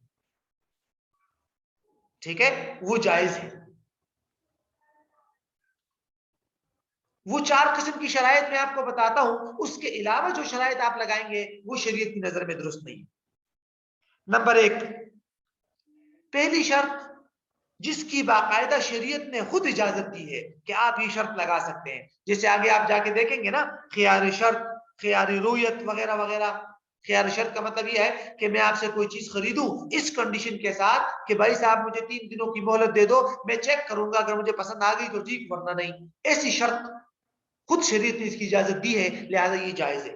ٹھیک ہے وہ جائز ہے وہ 4 قسم کی شرائط میں آپ کو بتاتا ہوں اس کے علاوہ جو شرائط آپ لگائیں گے وہ شریعت کی نظر میں درست نہیں نمبر 1 پہلی شرط جس کی باقاعدہ شریعت نے خود اجازت دی ہے کہ آپ یہ شرط لگا سکتے ہیں جیسے آگے آپ جا کے دیکھیں گے نا خیار شرط خیار رویت وغیرہ وغیرہ خیار شرط کا مطلب یہ ہے کہ میں آپ سے کوئی چیز خریدوں اس کنڈیشن کے ساتھ کہ بھائی صاحب مجھے 3 دنوں کی مہلت دے دو میں چیک کروں گا اگر مجھے پسند آ گئی تو ٹھیک ورنہ نہیں ایسی شرط خود شریعت نے اس کی اجازت دی ہے لہذا یہ جائز ہے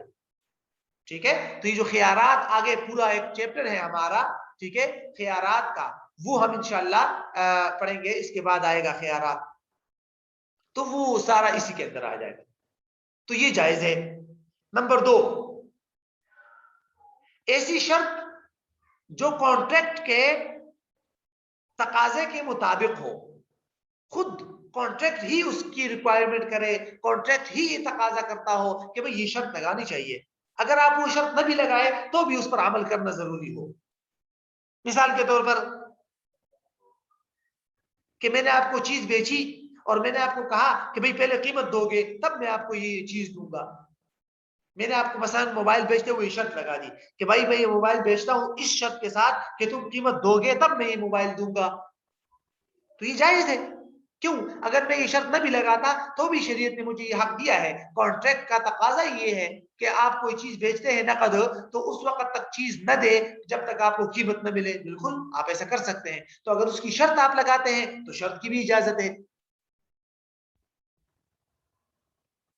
ٹھیک ہے تو یہ جو خیارات آگے پورا ایک چیپٹر ہے ہمارا ٹھیک ہے خیارات کا وہ ہم انشاءاللہ پڑھیں گے اس کے بعد آئے گا خیارات تو وہ سارا اسی کے اندر آ جائے گا تو یہ جائز ہے نمبر 2 ایسی شرط جو کانٹریکٹ کے تقاضے کے مطابق ہو خود کانٹریکٹ ہی اس کی ریکوائرمنٹ کرے کانٹریکٹ ہی یہ تقاضا کرتا ہو کہ بھئی یہ شرط لگانی چاہیے اگر آپ وہ شرط نہ بھی لگائے تو بھی اس پر عمل کرنا ضروری ہو مثال کے طور پر کہ میں نے آپ کو چیز بیچی اور میں نے آپ کو کہا کہ بھئی پہلے قیمت دو گے تب میں آپ کو یہ چیز دوں گا میں نے آپ کو مثلا موبائل بیچتے ہوئے شرط لگا دی کہ بھائی میں یہ موبائل بیچتا ہوں اس شرط کے ساتھ کہ تم قیمت دو گے تب میں یہ موبائل دوں گا تو یہ جائز ہے کیوں اگر میں یہ شرط نہ بھی لگاتا تو بھی شریعت نے مجھے یہ حق دیا ہے کانٹریکٹ کا تقاضا یہ ہے کہ آپ کوئی چیز بیچتے ہیں نقد تو اس وقت تک چیز نہ دے جب تک آپ کو قیمت نہ ملے بالکل آپ ایسا کر سکتے ہیں تو اگر اس کی شرط آپ لگاتے ہیں تو شرط کی بھی اجازت ہے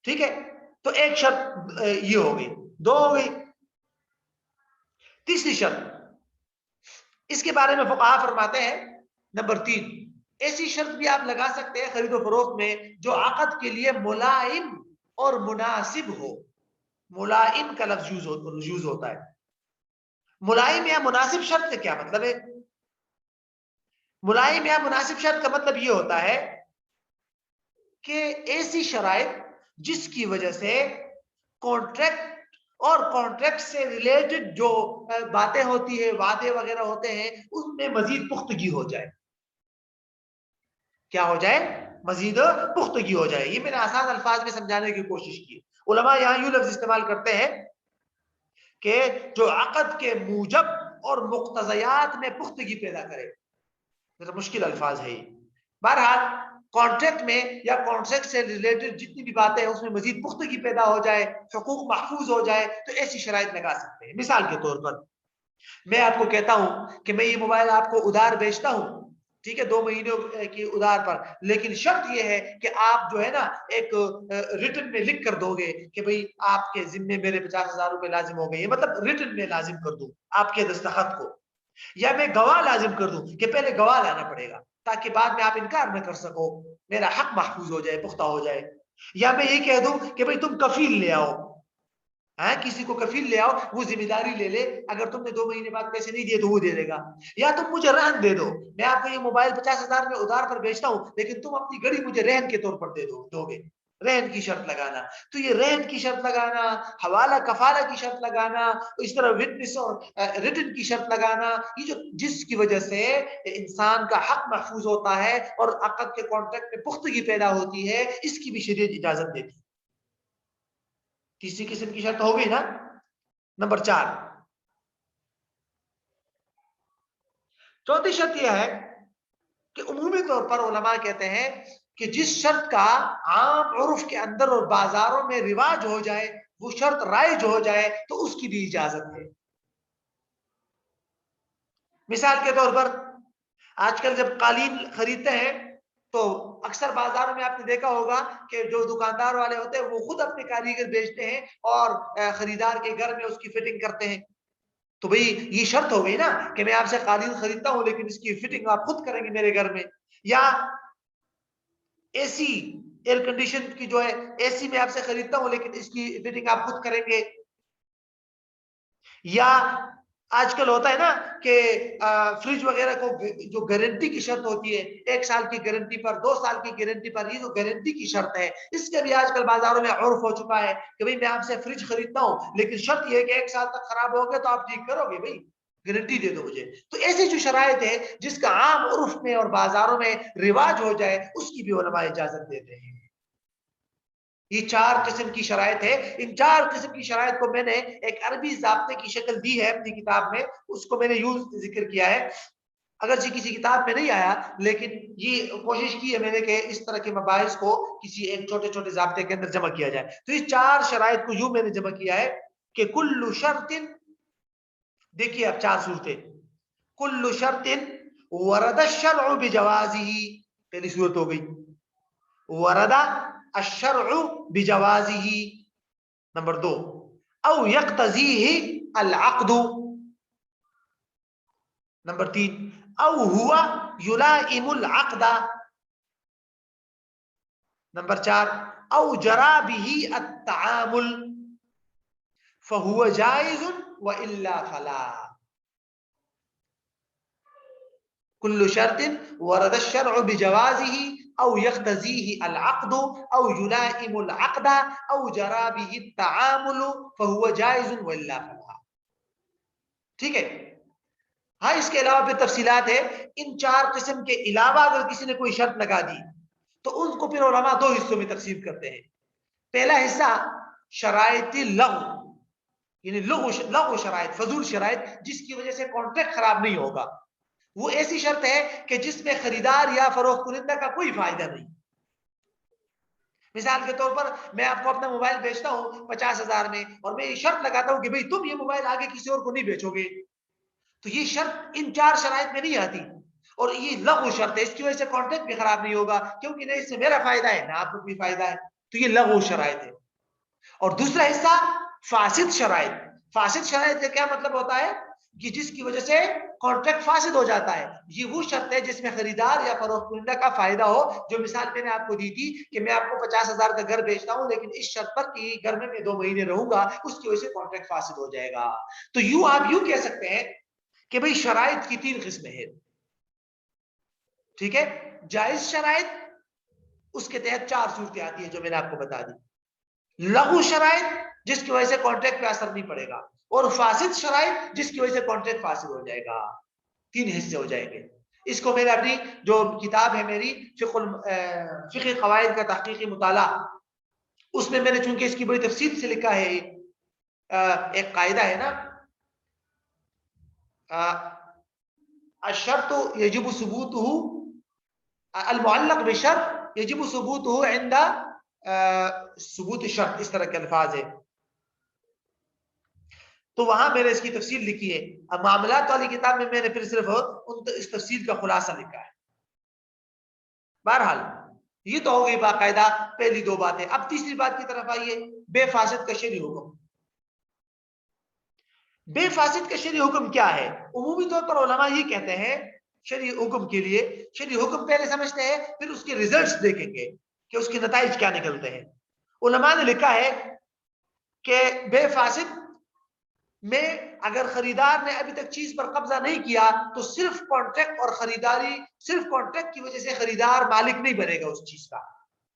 ٹھیک ہے تو ایک شرط یہ ہو گئی 2 ہو گئی تیسری شرط اس کے بارے میں فقہا فرماتے ہیں نمبر 3 ایسی شرط بھی آپ لگا سکتے ہیں خرید و فروخت میں جو عقد کے لیے ملائم اور مناسب ہو ملائم کا لفظ یوز ہوتا ہے ملائم یا مناسب شرط کا کیا مطلب ہے ملائم یا مناسب شرط کا مطلب یہ ہوتا ہے کہ ایسی شرائط جس کی وجہ سے کانٹریکٹ اور کانٹریکٹ سے ریلیٹڈ جو باتیں ہوتی ہیں وعدے وغیرہ ہوتے ہیں ان میں مزید پختگی ہو جائے کیا ہو جائے مزید پختگی ہو جائے یہ میں نے آسان الفاظ میں سمجھانے کی کوشش کی علماء یہاں یوں لفظ استعمال کرتے ہیں کہ جو عقد کے موجب اور مقتضیات میں پختگی پیدا کرے مشکل الفاظ ہے یہ بہرحال کانٹریکٹ میں یا کانٹریکٹ سے ریلیٹڈ جتنی بھی باتیں ہیں اس میں مزید پختگی پیدا ہو جائے حقوق محفوظ ہو جائے تو ایسی شرائط لگا سکتے ہیں مثال کے طور پر میں آپ کو کہتا ہوں کہ میں یہ موبائل آپ کو ادھار بیچتا ہوں ٹھیک ہے 2 مہینوں کی ادھار پر لیکن شرط یہ ہے کہ آپ جو ہے نا ایک ریٹن میں لکھ کر دو گے کہ بھئی آپ کے ذمے میرے 50,000 روپے لازم ہو گئے یہ مطلب ریٹن میں لازم کر دوں آپ کے دستخط کو یا میں گواہ لازم کر دوں کہ پہلے گواہ لانا پڑے گا تاکہ بعد میں آپ انکار نہ کر سکو میرا حق محفوظ ہو جائے پختہ ہو جائے یا میں یہ کہہ دوں کہ بھئی تم کفیل لے آؤ کسی کو کفیل لے آؤ وہ ذمہ داری لے لے اگر تم نے 2 مہینے بعد پیسے نہیں دیے تو وہ دے دے گا یا تم مجھے رہن دے دو میں آپ کو یہ موبائل 50,000 میں ادھار پر بیچتا ہوں لیکن تم اپنی گھڑی مجھے رہن کے طور پر دو گے رہن کی شرط لگانا تو یہ رہن کی شرط لگانا حوالہ کفالہ کی شرط لگانا اس طرح وٹنس اور ریٹن کی شرط لگانا یہ جو جس کی وجہ سے انسان کا حق محفوظ ہوتا ہے اور عقد کے کانٹریکٹ میں پختگی پیدا ہوتی ہے اس کی بھی شریعت اجازت دیتی ہے تیسری قسم کی شرط ہو گئی نا نمبر 4 چوتھی شرط یہ ہے کہ عمومی طور پر علماء کہتے ہیں کہ جس شرط کا عام عرف کے اندر اور بازاروں میں رواج ہو جائے وہ شرط رائج ہو جائے تو اس کی بھی اجازت ہے مثال کے طور پر آج کل جب قالین خریدتے ہیں تو اکثر بازاروں میں آپ نے دیکھا ہوگا کہ جو دکاندار والے ہوتے ہیں وہ خود اپنے کاریگر بیچتے ہیں اور خریدار کے گھر میں اس کی فٹنگ کرتے ہیں تو بھئی یہ شرط ہو گئی نا کہ میں آپ سے قالین خریدتا ہوں لیکن اس کی فٹنگ آپ خود کریں گے میرے گھر میں یا اے سی ایئر کنڈیشن کی جو ہے اے سی میں آپ سے خریدتا ہوں لیکن اس کی فٹنگ آپ خود کریں گے یا آج کل ہوتا ہے نا کہ فریج وغیرہ کو جو گارنٹی کی شرط ہوتی ہے 1 سال کی گارنٹی پر 2 سال کی گارنٹی پر، یہ جو گارنٹی کی شرط ہے اس کا بھی آج کل بازاروں میں عرف ہو چکا ہے کہ بھئی میں آپ سے فریج خریدتا ہوں لیکن شرط یہ ہے کہ 1 سال تک خراب ہو گیا تو آپ ٹھیک کرو گے، بھئی گارنٹی دے دو مجھے۔ تو ایسی جو شرائط ہے جس کا عام عرف میں اور بازاروں میں رواج ہو جائے اس کی بھی علماء اجازت دیتے ہیں۔ یہ 4 قسم کی شرائط ہے، ان 4 قسم کی شرائط کو میں نے ایک عربی ضابطے کی شکل دی ہے اپنی کتاب میں، اس کو میں نے ذکر کیا ہے، اگرچہ کسی کتاب میں نہیں آیا لیکن یہ کوشش کی ہے میں نے کہ اس طرح کے مباحث کو کسی ایک چھوٹے چھوٹے ضابطے کے اندر جمع کیا جائے۔ تو یہ 4 شرائط کو یوں میں نے جمع کیا ہے کہ کل شرط، دیکھیے اب 4 صورتیں، کل شرط ورد الشرع بجوازه، پہلی صورت ہو گئی ورد الشرع بجوازه، نمبر 2 او يقتضيه العقد، نمبر 3 او هو يلائم العقد، نمبر 4 او جرى به التعامل فهو جائز والا فلا۔ كل شرط ورد الشرع بجوازه او يقتضيه العقد او يلائم العقد او جرى به التعامل فهو جائز والا فلا، ٹھیک ہے؟ ہاں اس کے علاوہ پھر تفصیلات ہے، ان 4 قسم کے علاوہ اگر کسی نے کوئی شرط لگا دی تو ان کو پھر علماء 2 حصوں میں تقسیم کرتے ہیں۔ پہلا حصہ شرائط لغو، یعنی لغو شرائط، فضول شرائط جس کی وجہ سے کانٹریکٹ خراب نہیں ہوگا، وہ ایسی شرط ہے کہ جس میں خریدار یا فروخت کنندہ کا کوئی فائدہ نہیں۔ مثال کے طور پر میں آپ کو اپنا موبائل بیچتا ہوں 50,000 میں اور میں یہ شرط لگاتا ہوں کہ بھئی تم یہ موبائل آگے کسی اور کو نہیں بیچو گے، تو یہ شرط ان 4 شرائط میں نہیں آتی اور یہ لغو شرط ہے، اس کی وجہ سے کانٹریکٹ بھی خراب نہیں ہوگا کیونکہ نہ اس سے میرا فائدہ ہے نہ آپ کو کوئی فائدہ ہے، تو یہ لغو شرائط ہے۔ اور دوسرا حصہ فاسد شرائط، فاسد شرائط کا کیا مطلب ہوتا ہے کہ جس کی وجہ سے کانٹریکٹ فاسد ہو جاتا ہے، یہ وہ شرط ہے جس میں خریدار یا فروخت کنندہ کا فائدہ ہو، جو مثال میں نے آپ کو دی تھی کہ میں آپ کو 50,000 کا گھر بیچتا ہوں لیکن اس شرط پر کہ گھر میں 2 مہینے رہوں گا، اس کی وجہ سے کانٹریکٹ فاسد ہو جائے گا۔ تو یوں آپ یوں کہہ سکتے ہیں کہ بھئی شرائط کی 3 قسمیں ہیں، ٹھیک ہے؟ جائز شرائط، اس کے تحت 4 صورتیں آتی ہیں جو میں نے آپ کو بتا دی، لغو شرائط جس کی وجہ سے کانٹریکٹ پہ اثر نہیں پڑے گا، اور فاسد شرائط جس کی وجہ سے کانٹریکٹ فاسد ہو جائے گا، 3 حصے ہو جائیں گے۔ اس کو میں نے اپنی جو کتاب ہے میری فقہ قواعد کا تحقیقی مطالعہ، اس میں نے چونکہ اس کی بڑی تفصیل سے لکھا ہے، ایک قاعدہ ہے نا، الشرط يجب ثبوته، المعلق بشرط يجب ثبوته عند ثبوت الشرط، اس طرح کے الفاظ ہے، تو وہاں میں نے اس کی تفصیل لکھی ہے۔ اب معاملات والی کتاب میں نے پھر صرف اس تفصیل کا خلاصہ لکھا ہے۔ بہرحال یہ تو ہو گئی باقاعدہ پہلی 2 باتیں، اب تیسری بات کی طرف آئیے، بے فاسد کا شرعی حکم۔ بے فاسد کا شرعی حکم کیا ہے؟ عمومی طور پر علماء یہ کہتے ہیں شرعی حکم کے لیے، شرعی حکم پہلے سمجھتے ہیں پھر اس کے ریزلٹس دیکھیں گے کہ اس کے نتائج کیا نکلتے ہیں۔ علماء نے لکھا ہے کہ بے فاسد میں اگر خریدار نے ابھی تک چیز پر قبضہ نہیں کیا تو صرف کانٹریکٹ اور خریداری، صرف کانٹریکٹ کی وجہ سے خریدار مالک نہیں بنے گا اس چیز کا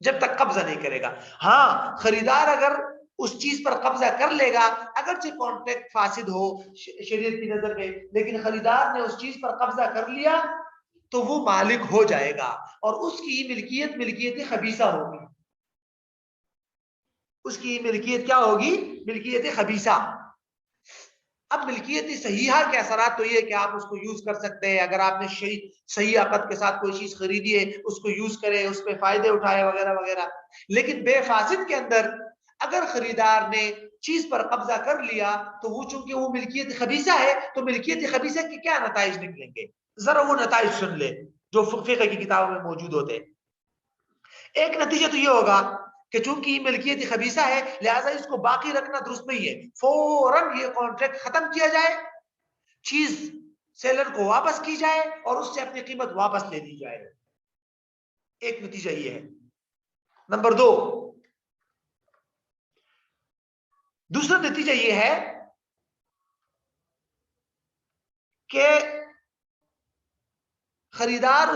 جب تک قبضہ نہیں کرے گا۔ ہاں خریدار اگر اس چیز پر قبضہ کر لے گا، اگرچہ کانٹریکٹ فاسد ہو شریعت کی نظر میں، لیکن خریدار نے اس چیز پر قبضہ کر لیا تو وہ مالک ہو جائے گا اور اس کی ملکیت خبیثہ ہوگی، اس کی ملکیت کیا ہوگی؟ ملکیت خبیثہ۔ اب ملکیت صحیحہ کے اثرات تو یہ کہ آپ اس کو یوز کر سکتے ہیں، اگر آپ نے صحیح عقد کے ساتھ کوئی چیز خریدی ہے اس کو یوز کریں، اس پہ فائدے اٹھائے وغیرہ وغیرہ۔ لیکن بے فاسد کے اندر اگر خریدار نے چیز پر قبضہ کر لیا تو وہ چونکہ وہ ملکیت خبیثہ ہے تو ملکیت خبیثہ کے کیا نتائج نکلیں گے؟ ذرا وہ نتائج سن لے جو فقہ کی کتابوں میں موجود ہوتے ہیں۔ ایک نتیجہ تو یہ ہوگا کہ چونکہ یہ ملکیت خبیثہ ہے لہذا اس کو باقی رکھنا درست نہیں ہے، فوراً یہ کانٹریکٹ ختم کیا جائے، چیز سیلر کو واپس کی جائے اور اس سے اپنی قیمت واپس لے لی جائے۔ ایک نتیجہ یہ ہے۔ نمبر 2، دوسرا نتیجہ یہ ہے کہ خریدار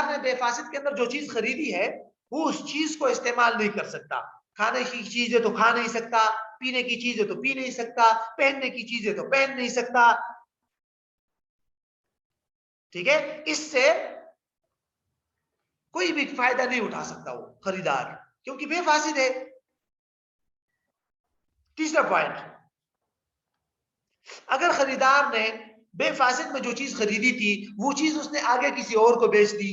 نے بے فاسد کے اندر جو چیز خریدی ہے وہ اس چیز کو استعمال نہیں کر سکتا. کھانے کی چیز ہے تو کھا نہیں سکتا، پینے کی چیز ہے تو پی نہیں سکتا، پہننے کی چیز ہے تو پہن نہیں سکتا. ٹھیک ہے، اس سے کوئی بھی فائدہ نہیں اٹھا سکتا وہ خریدار، کیونکہ بے فاسد ہے. تیسرا پوائنٹ، اگر خریدار نے بے فاسد میں جو چیز خریدی تھی وہ چیز اس نے آگے کسی اور کو بیچ دی،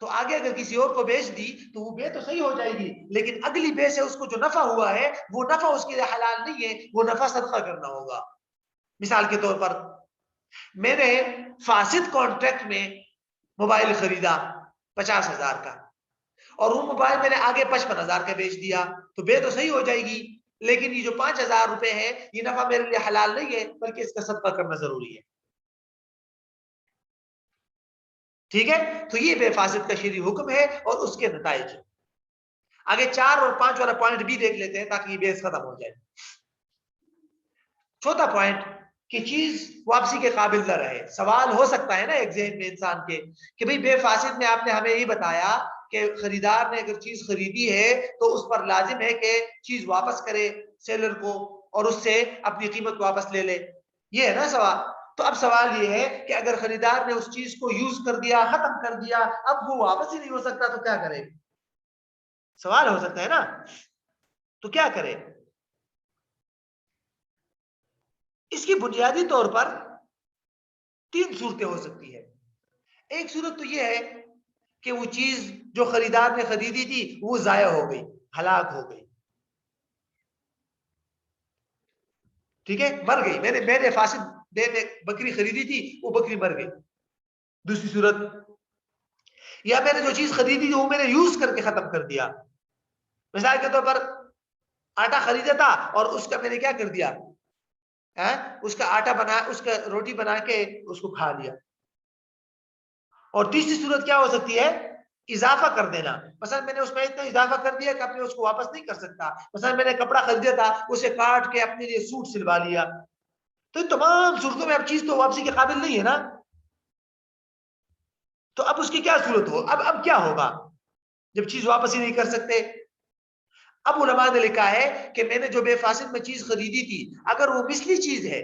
تو آگے اگر کسی اور کو بیچ دی تو وہ بے تو صحیح ہو جائے گی، لیکن اگلی بے سے اس کو جو نفع ہوا ہے وہ نفع اس کے لیے حلال نہیں ہے، وہ نفع صدقہ کرنا ہوگا. مثال کے طور پر میں نے فاسد کانٹریکٹ میں موبائل خریدا 50,000 کا، اور وہ موبائل میں نے آگے 55,000 کا بیچ دیا، تو بے تو صحیح ہو جائے گی، لیکن یہ جو 5,000 روپے ہے یہ نفع میرے لیے حلال نہیں ہے، بلکہ اس کا صدقہ کرنا ضروری ہے. ٹھیک ہے، تو یہ بے فاسد کا شرعی حکم ہے اور اس کے نتائج. آگے 4 اور 5 والا پوائنٹ بھی دیکھ لیتے ہیں تاکہ یہ بحث ختم ہو جائے. چوتھا پوائنٹ کہ چیز واپسی کے قابل نہ رہے. سوال ہو سکتا ہے نا ایک ذہن میں انسان کے کہ بھئی بے فاسد میں آپ نے ہمیں یہ بتایا کہ خریدار نے اگر چیز خریدی ہے تو اس پر لازم ہے کہ چیز واپس کرے سیلر کو اور اس سے اپنی قیمت واپس لے لے. یہ ہے نا سوال. تو اب سوال یہ ہے کہ اگر خریدار نے اس چیز کو یوز کر دیا، ختم کر دیا، اب وہ واپس ہی نہیں ہو سکتا تو کیا کرے؟ سوال ہو سکتا ہے نا، تو کیا کرے؟ اس کی بنیادی طور پر 3 صورتیں ہو سکتی ہے. ایک صورت تو یہ ہے کہ وہ چیز جو خریدار نے خریدی تھی وہ ضائع ہو گئی، ہلاک ہو گئی. ٹھیک ہے، مر گئی. میں نے فاسد میں بکری خریدی تھی، وہ بکری مر گئی. دوسری صورت، یا میں نے جو چیز خریدی تھی وہ میں نے یوز کر کے ختم کر دیا. مثال کے طور پر آٹا خریدا تھا اور اس کا میں نے کیا کر دیا، اس کا آٹا بنا، اس کا روٹی بنا کے اس کو کھا لیا. اور تیسری صورت کیا ہو سکتی ہے؟ اضافہ کر دینا. مثلا میں نے اس میں اتنا اضافہ کر دیا کہ اب میں اس کو واپس نہیں کر سکتا. مثلا میں نے کپڑا خریدا تھا، اسے کاٹ کے اپنے لیے سوٹ سلوا لیا. تو ان تمام صورتوں میں اب چیز تو واپسی کے قابل نہیں ہے نا. تو اب اس کی کیا صورت ہو؟ اب کیا ہوگا جب چیز واپس ہی نہیں کر سکتے؟ اب علماء نے لکھا ہے کہ میں نے جو بے فاسد میں چیز خریدی تھی اگر وہ مثلی چیز ہے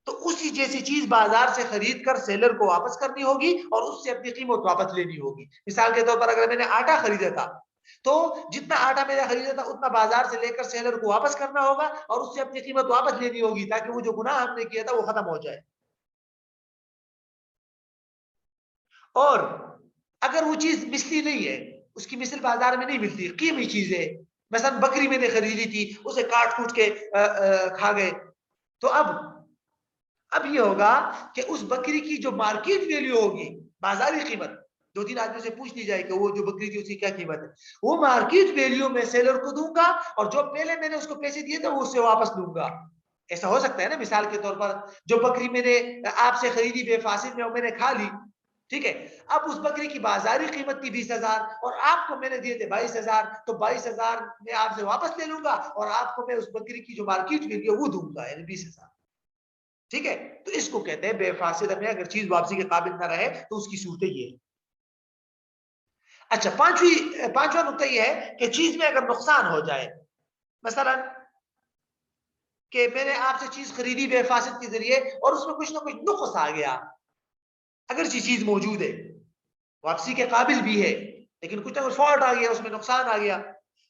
تو اسی جیسی چیز بازار سے خرید کر سیلر کو واپس کرنی ہوگی اور اس سے اپنی قیمت واپس لینی ہوگی. مثال کے طور پر اگر میں نے آٹا خریدا تھا تو جتنا آٹا میں نے خریدا تھا اتنا بازار سے لے کر سیلر کو واپس کرنا ہوگا اور اس سے اپنی قیمت واپس لینی ہوگی تاکہ وہ جو گناہ ہم نے کیا تھا وہ ختم ہو جائے. اور اگر وہ چیز مثلی نہیں ہے، اس کی مثل بازار میں نہیں ملتی، قیمتی چیز ہے، مثلا بکری میں نے خریدی تھی، اسے کاٹ کوٹ کے کھا گئے، تو اب یہ ہوگا کہ اس بکری کی جو مارکیٹ ویلیو ہوگی، بازاری قیمت، 2-3 آدمیوں سے پوچھ لی جائے کہ وہ جو بکری تھی اس کی کیا قیمت ہے، وہ مارکیٹ ویلیو میں سیلر کو دوں گا اور جو پہلے میں نے اس کو پیسے دیے تھے وہ اس سے واپس دوں گا. ایسا ہو سکتا ہے نا. مثال کے طور پر جو بکری میں نے آپ سے خریدی بے فاسد میں، میں نے کھا لی، ٹھیک ہے، اب اس بکری کی بازاری قیمت تھی 20,000 اور آپ کو میں نے دیے تھے 22,000، تو 22,000 میں آپ سے واپس لے لوں گا اور آپ کو میں اس بکری کی جو مارکیٹ ویلیو وہ دوں گا، یعنی 20,000. ٹھیک ہے، تو اس کو کہتے ہیں بے فاسد میں اگر چیز واپسی کے قابل نہ رہے تو اس کی صورتیں یہ ہے. اچھا، پانچواں نقطہ یہ ہے کہ چیز میں اگر نقصان ہو جائے، مثلا کہ میں نے آپ سے چیز خریدی بے فاسد کے ذریعے اور اس میں کچھ نہ کچھ نقص آ گیا، اگرچہ چیز موجود ہے، واپسی کے قابل بھی ہے، لیکن کچھ نہ کچھ فالٹ آ گیا، اس میں نقصان آ گیا.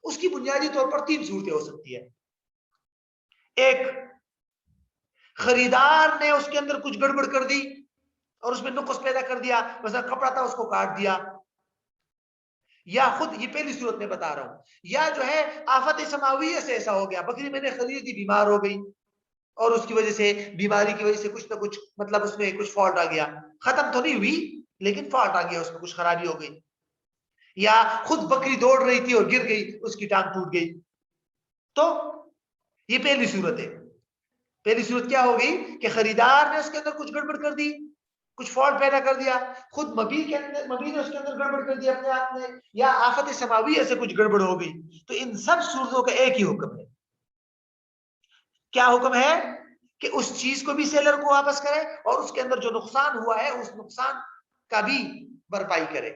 اس کی بنیادی طور پر 3 صورتیں ہو سکتی ہے. ایک، خریدار نے اس کے اندر کچھ گڑبڑ کر دی اور اس میں نقص پیدا کر دیا، مثلا کپڑا تھا اس کو کاٹ دیا، یا خود، یہ پہلی صورت میں بتا رہا ہوں، یا جو ہے آفت سماویہ سے ایسا ہو گیا، بکری میں نے خریدی بیمار ہو گئی اور اس کی وجہ سے، بیماری کی وجہ سے کچھ نہ کچھ، مطلب اس میں کچھ فالٹ آ گیا، ختم تو نہیں ہوئی لیکن فالٹ آ گیا، اس میں کچھ خرابی ہو گئی. یا خود بکری دوڑ رہی تھی اور گر گئی، اس کی ٹانگ ٹوٹ گئی. تو یہ پہلی صورت ہے. پہلی صورت کیا ہو گئی کہ خریدار نے اس کے اندر کچھ گڑبڑ کر دی، کچھ فالٹ پیدا کر دیا، خود مبی نے اس کے اندر گڑبڑ کر دیا اپنے آپ میں، یا آفت سماویہ سے کچھ گڑبڑ ہو گئی. تو ان سب صورتوں کا ایک ہی حکم ہے. کیا حکم ہے؟ کہ اس چیز کو بھی سیلر کو واپس کرے اور اس کے اندر جو نقصان ہوا ہے اس نقصان کا بھی بھرپائی کرے.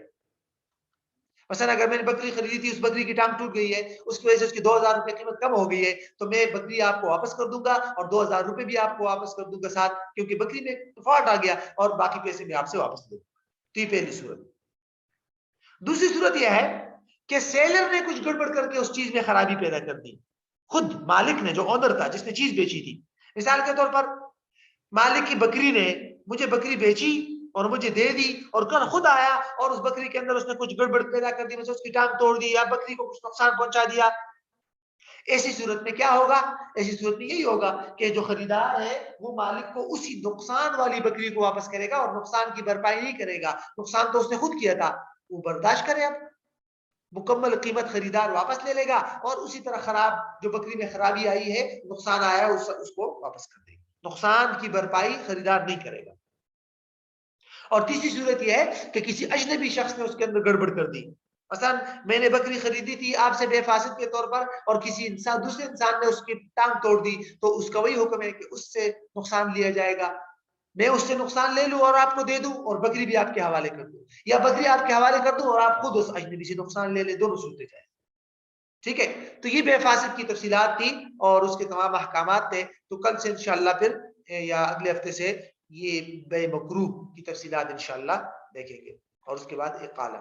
مثلا اگر میں نے بکری خریدی تھی، اس بکری کی ٹانگ ٹوٹ گئی ہے، اس کی وجہ سے اس کی 2000 روپے قیمت کم ہو گئی ہے، تو میں بکری آپ کو واپس کر دوں گا اور 2000 روپے بھی آپ کو واپس کر دوں گا ساتھ، کیونکہ بکری میں فالٹ آ گیا اور باقی پیسے میں آپ سے واپس دے دوں گا. تو یہ پہلی صورت. دوسری صورت یہ ہے کہ سیلر نے کچھ گڑبڑ کر کے اس چیز میں خرابی پیدا کر دی. خود مالک نے، جو آنر تھا، جس نے چیز بیچی تھی، مثال کے طور پر مالک کی بکری نے مجھے بکری بیچی اور مجھے دے دی، اور کل خود آیا اور اس بکری کے اندر اس نے کچھ گڑبڑ پیدا کر دی، اس کی ٹانگ توڑ دی یا بکری کو کچھ نقصان پہنچا دیا. ایسی صورت میں کیا ہوگا؟ ایسی صورت میں یہی ہوگا کہ جو خریدار ہے وہ مالک کو اسی نقصان والی بکری کو واپس کرے گا اور نقصان کی بھرپائی نہیں کرے گا. نقصان تو اس نے خود کیا تھا، وہ برداشت کرے، اب مکمل قیمت خریدار واپس لے لے گا اور اسی طرح خراب جو بکری میں خرابی آئی ہے، نقصان آیا اس کو واپس کر دے گا. نقصان کی بھرپائی خریدار نہیں کرے گا. اور تیسری صورت یہ ہے کہ کسی اجنبی شخص نے اس کے اندر گڑبڑ کر دی. مثلا میں نے بکری خریدی تھی آپ سے بے فاصل کے طور پر اور کسی دوسرے انسان نے اس کی ٹانگ توڑ دی، تو اس کا وہی حکم ہے کہ اس سے نقصان لیا جائے گا. میں اس سے نقصان لے لوں اور آپ کو دے دوں اور بکری بھی آپ کے حوالے کر دوں، یا بکری آپ کے حوالے کر دوں اور آپ خود اس اجنبی سے نقصان لے لیں، دونوں صورتیں جائیں. ٹھیک ہے. تو یہ بے فاصل کی تفصیلات تھی اور اس کے تمام احکامات تھے. تو کل سے انشاءاللہ پھر یا اگلے ہفتے سے یہ بے مکروہ کی تفصیلات انشاءاللہ دیکھیں گے، اور اس کے بعد اقالہ.